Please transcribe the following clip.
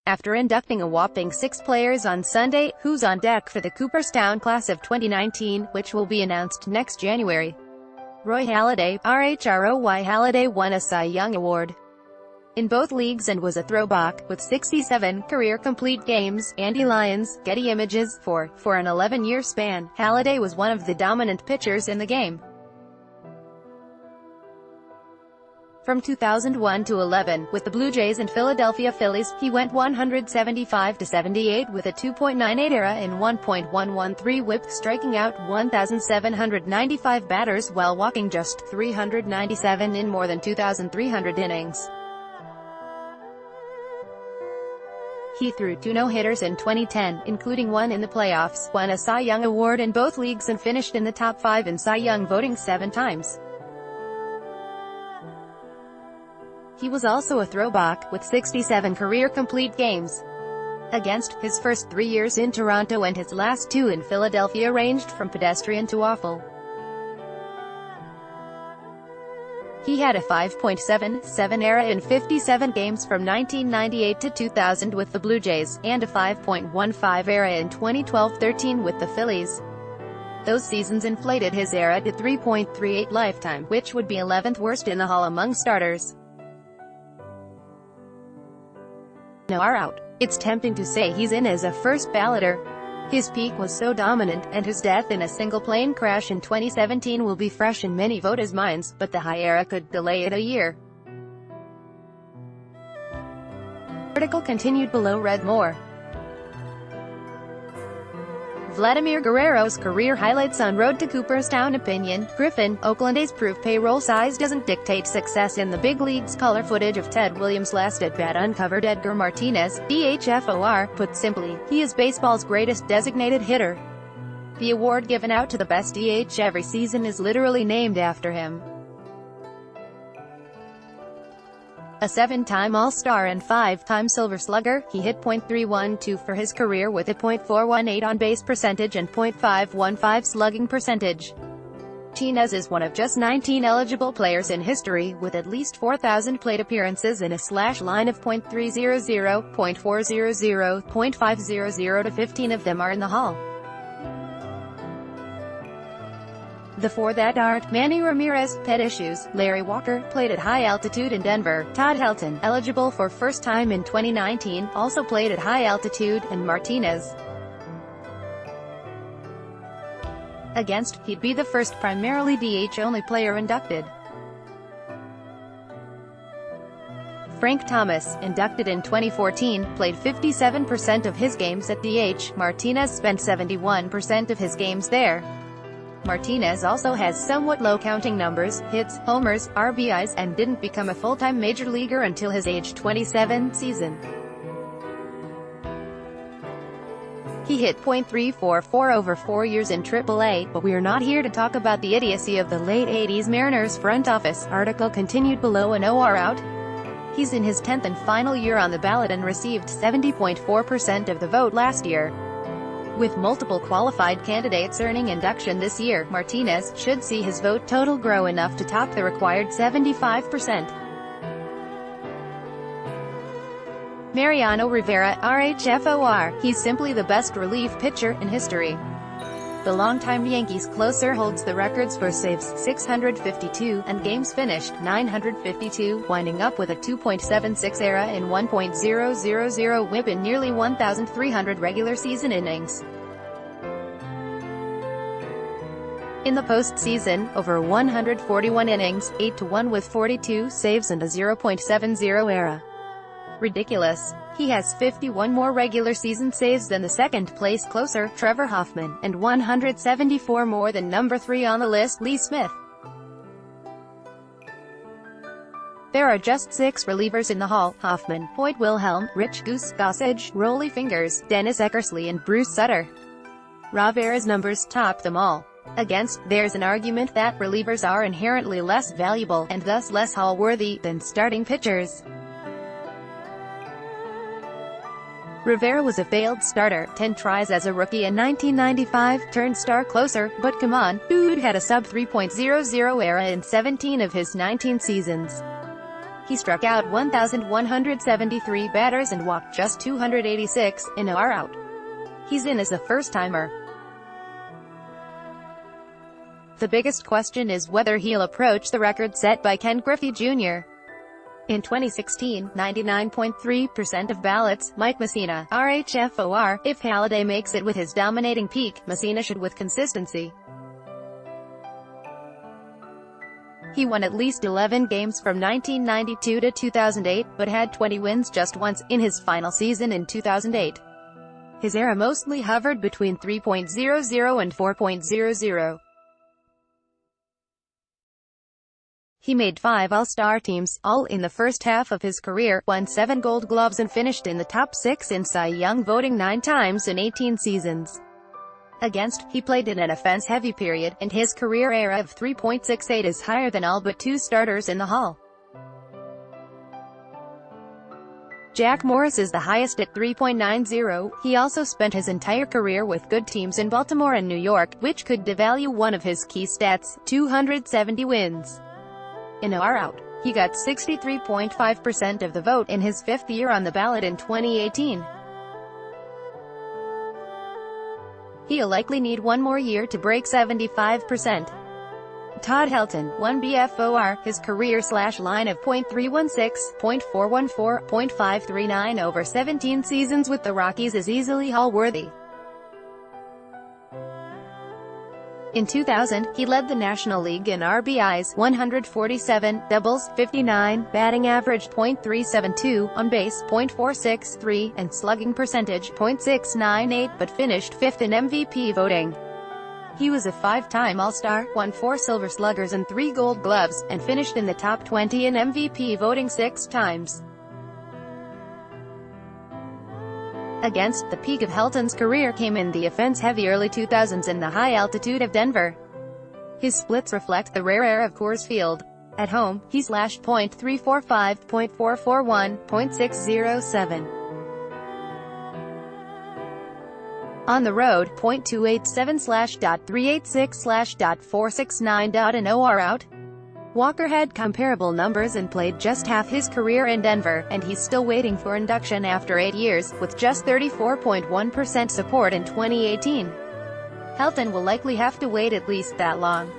After inducting a whopping 6 players on Sunday, who's on deck for the Cooperstown class of 2019, which will be announced next January. Roy Halladay, RHROY Halladay won a Cy Young Award in both leagues and was a throwback, with 67 career complete games. Andy Lyons, Getty Images. For an 11-year span, Halladay was one of the dominant pitchers in the game. From 2001 to 11, with the Blue Jays and Philadelphia Phillies, he went 175-78 with a 2.98 ERA and 1.113 WHIP, striking out 1,795 batters while walking just 397 in more than 2,300 innings. He threw 2 no-hitters in 2010, including one in the playoffs, won a Cy Young Award in both leagues and finished in the top 5 in Cy Young voting 7 times. He was also a throwback, with 67 career complete games. Against his first 3 years in Toronto and his last 2 in Philadelphia ranged from pedestrian to awful. He had a 5.77 ERA in 57 games from 1998 to 2000 with the Blue Jays, and a 5.15 ERA in 2012-13 with the Phillies. Those seasons inflated his ERA to 3.38 lifetime, which would be 11th worst in the Hall among starters. No are out. It's tempting to say he's in as a first balloter. His peak was so dominant, and his death in a single plane crash in 2017 will be fresh in many voters' minds, but the high ERA could delay it a year. Article continued below. Read more. Vladimir Guerrero's career highlights on road to Cooperstown. Opinion: Griffin, Oakland A's prove payroll size doesn't dictate success in the big leagues. Color footage of Ted Williams' last at-bat uncovered. Edgar Martinez, DHFOR. Put simply, he is baseball's greatest designated hitter. The award given out to the best DH every season is literally named after him. A 7-time All-Star and 5-time Silver Slugger, he hit .312 for his career with a .418 on-base percentage and .515 slugging percentage. Martinez is one of just 19 eligible players in history with at least 4,000 plate appearances and a slash line of .300, .400, .500 to 15 of them are in the Hall. The four that aren't: Manny Ramirez, pet issues; Larry Walker, played at high altitude in Denver; Todd Helton, eligible for first time in 2019, also played at high altitude; and Martinez. Against, he'd be the first primarily DH-only player inducted. Frank Thomas, inducted in 2014, played 57% of his games at DH. Martinez spent 71% of his games there. Martinez also has somewhat low counting numbers, hits, homers, RBIs, and didn't become a full-time major leaguer until his age 27 season. He hit .344 over 4 years in AAA, but we're not here to talk about the idiocy of the late 80s Mariners front office. Article continued below. And OR out. He's in his 10th and final year on the ballot and received 70.4% of the vote last year. With multiple qualified candidates earning induction this year, Martinez should see his vote total grow enough to top the required 75%. Mariano Rivera, RHFOR, he's simply the best relief pitcher in history. The longtime Yankees closer holds the records for saves, 652, and games finished, 952, winding up with a 2.76 ERA and 1.000 WHIP in nearly 1,300 regular season innings. In the postseason, over 141 innings, 8-1 with 42 saves and a 0.70 ERA. Ridiculous. He has 51 more regular season saves than the second-place closer, Trevor Hoffman, and 174 more than number 3 on the list, Lee Smith. There are just 6 relievers in the Hall: Hoffman, Hoyt Wilhelm, Rich Goose Gossage, Rollie Fingers, Dennis Eckersley and Bruce Sutter. Rivera's numbers top them all. Against, there's an argument that relievers are inherently less valuable, and thus less Hall-worthy, than starting pitchers. Rivera was a failed starter, 10 tries as a rookie in 1995, turned star closer, but come on, dude had a sub 3.00 ERA in 17 of his 19 seasons. He struck out 1,173 batters and walked just 286, in OR out. He's in as a first-timer. The biggest question is whether he'll approach the record set by Ken Griffey Jr. In 2016, 99.3% of ballots, Mike Mussina, RHFOR. If Halladay makes it with his dominating peak, Mussina should with consistency. He won at least 11 games from 1992 to 2008, but had 20 wins just once, in his final season in 2008. His era mostly hovered between 3.00 and 4.00. He made 5 All-Star teams, all in the first half of his career, won 7 Gold Gloves and finished in the top 6 in Cy Young voting 9 times in 18 seasons. He played in an offense-heavy period, and his career ERA of 3.68 is higher than all but 2 starters in the Hall. Jack Morris is the highest at 3.90. He also spent his entire career with good teams in Baltimore and New York, which could devalue one of his key stats, 270 wins. In OR out, he got 63.5% of the vote in his 5th year on the ballot in 2018. He'll likely need one more year to break 75%. Todd Helton, 1 BFOR, his career/line of .316, .414, .539 over 17 seasons with the Rockies is easily Hall-worthy. In 2000, he led the National League in RBIs, 147, doubles, 59, batting average .372, on base .463, and slugging percentage .698, but finished 5th in MVP voting. He was a 5-time All-Star, won 4 Silver Sluggers and 3 Gold Gloves, and finished in the top 20 in MVP voting 6 times. The peak of Helton's career came in the offense-heavy early 2000s in the high altitude of Denver. His splits reflect the rare air of Coors Field. At home, he slashed .345, .441, .607. On the road, .287/.386/.469. In OR out, Walker had comparable numbers and played just half his career in Denver, and he's still waiting for induction after 8 years, with just 34.1% support in 2018. Helton will likely have to wait at least that long.